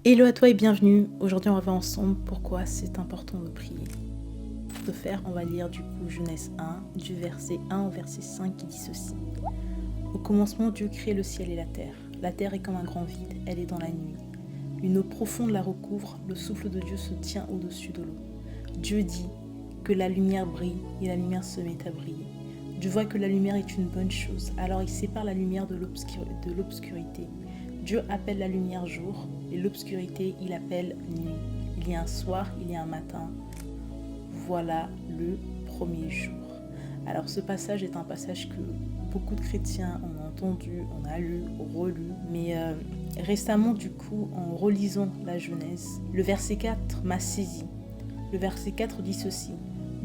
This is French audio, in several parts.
Hello à toi et bienvenue. Aujourd'hui, on va voir ensemble pourquoi c'est important de prier. Pour ce faire, on va lire du coup Genèse 1, du verset 1 au verset 5 qui dit ceci. Au commencement, Dieu crée le ciel et la terre. La terre est comme un grand vide, elle est dans la nuit. Une eau profonde la recouvre, le souffle de Dieu se tient au-dessus de l'eau. Dieu dit que la lumière brille et la lumière se met à briller. Dieu voit que la lumière est une bonne chose, alors il sépare la lumière de l'obscurité. Dieu appelle la lumière jour et l'obscurité il appelle nuit. Il y a un soir, il y a un matin. Voilà le premier jour. Alors ce passage est un passage que beaucoup de chrétiens ont entendu, on a lu, relu, mais récemment du coup en relisant la Genèse, le verset 4 m'a saisi. Le verset 4 dit ceci.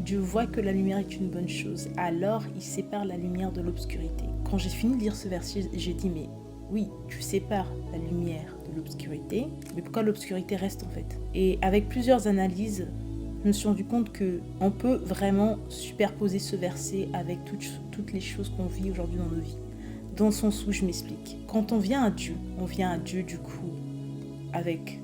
Dieu voit que la lumière est une bonne chose, alors il sépare la lumière de l'obscurité. Quand j'ai fini de lire ce verset, j'ai dit mais oui, tu sépares la lumière de l'obscurité, mais pourquoi l'obscurité reste en fait? Et avec plusieurs analyses, je me suis rendu compte qu'on peut vraiment superposer ce verset avec toutes les choses qu'on vit aujourd'hui dans nos vies. Dans le sens où je m'explique. Quand on vient à Dieu du coup avec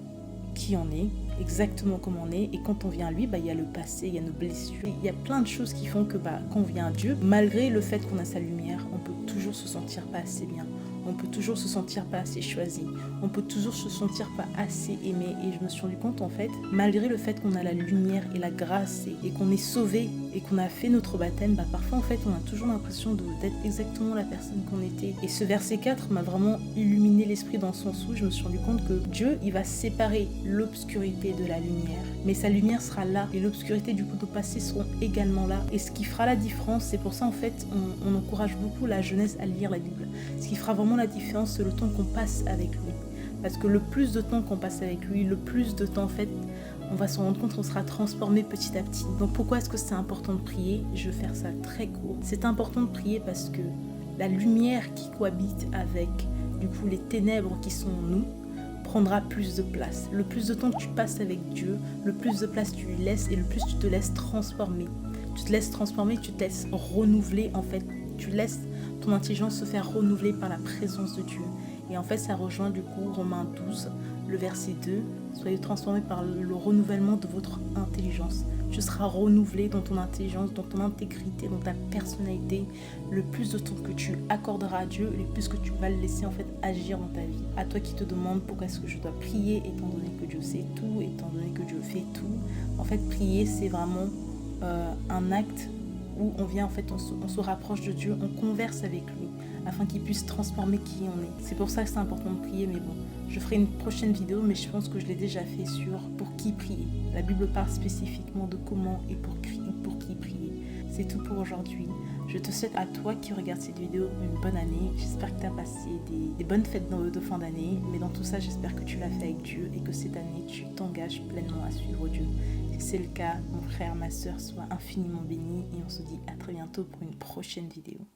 qui on est, exactement comme on est, et quand on vient à lui, il y a le passé, il y a nos blessures, il y a plein de choses qui font que quand on vient à Dieu, malgré le fait qu'on a sa lumière, on peut toujours se sentir pas assez bien, on peut toujours se sentir pas assez choisi, on peut toujours se sentir pas assez aimé, et je me suis rendu compte en fait, malgré le fait qu'on a la lumière et la grâce et qu'on est sauvé et qu'on a fait notre baptême, parfois en fait on a toujours l'impression d'être exactement la personne qu'on était. Et ce verset 4 m'a vraiment illuminé l'esprit dans le sens où je me suis rendu compte que Dieu, il va séparer l'obscurité de la lumière. Mais sa lumière sera là et l'obscurité du coup de passé seront également là. Et ce qui fera la différence, c'est pour ça en fait on encourage beaucoup la jeunesse à lire la Bible. Ce qui fera vraiment la différence, c'est le temps qu'on passe avec lui. Parce que le plus de temps qu'on passe avec lui, le plus de temps en fait, on va se rendre compte qu'on sera transformé petit à petit. Donc pourquoi est-ce que c'est important de prier? Je vais faire ça très court. C'est important de prier parce que la lumière qui cohabite avec du coup les ténèbres qui sont en nous prendra plus de place. Le plus de temps que tu passes avec Dieu, le plus de place tu lui laisses et le plus tu te laisses transformer. Tu te laisses transformer, tu te laisses renouveler en fait. Tu laisses ton intelligence se faire renouveler par la présence de Dieu. Et en fait, ça rejoint du coup Romains 12, le verset 2. Soyez transformés par le renouvellement de votre intelligence. Tu seras renouvelé dans ton intelligence, dans ton intégrité, dans ta personnalité. Le plus de temps que tu accorderas à Dieu, le plus que tu vas le laisser en fait agir dans ta vie. À toi qui te demande pourquoi est-ce que je dois prier, étant donné que Dieu sait tout, étant donné que Dieu fait tout. En fait, prier, c'est vraiment un acte où on vient en fait, on se rapproche de Dieu, on converse avec lui afin qu'il puisse transformer qui on est. C'est pour ça que c'est important de prier, mais bon, je ferai une prochaine vidéo, mais je pense que je l'ai déjà fait sur pour qui prier. La Bible parle spécifiquement de comment et pour qui prier. C'est tout pour aujourd'hui. Je te souhaite à toi qui regarde cette vidéo une bonne année. J'espère que tu as passé des bonnes fêtes de fin d'année, mais dans tout ça, j'espère que tu l'as fait avec Dieu et que cette année, tu t'engages pleinement à suivre Dieu. Si c'est le cas, mon frère, ma soeur, sois infiniment béni et on se dit à très bientôt pour une prochaine vidéo.